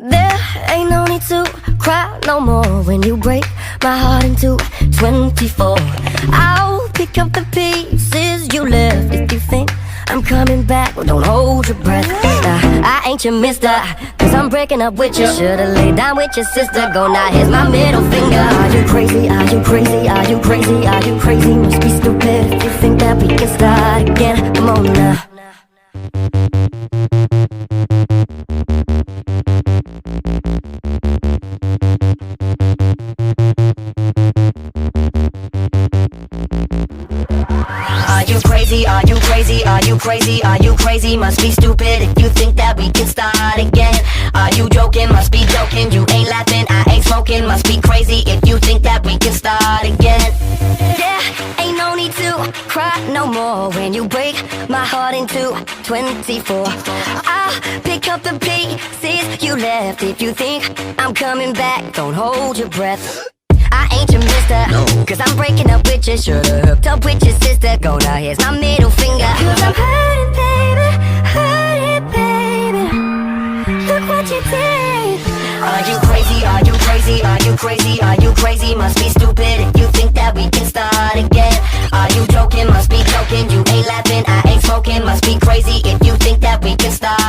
There ain't no need to cry no more when you break my heart into 24. I'll pick up the pieces you left. If you think I'm coming back, well, don't hold your breath. I ain't your mister, cause I'm breaking up with you. Should've laid down with your sister. Go now, here's my middle finger. Are you crazy? Are you crazy? Are you crazy? Are you crazy? Must be stupid if you think that we can start again. Come on now. Are you crazy? Are you crazy? Are you crazy? Are you crazy? Must be stupid if you think that we can start again. Are you joking? Must be joking. You ain't laughing, I ain't smoking. Must be crazy if you think that we can start again. Yeah, ain't no need to cry no more when you break my heart into 24. I'll pick up the pieces you left. If you think I'm coming back, don't hold your breath. I ain't your mister, cause I'm breaking up with you. Should've hooked up with your sister. Go now, here's my middle finger. Cause I'm hurting, baby. Look what you did. Are you crazy? Are you crazy? Are you crazy? Are you crazy? Must be stupid if you think that we can start again. Are you joking? Must be joking. You ain't laughing, I ain't smoking. Must be crazy if you think that we can start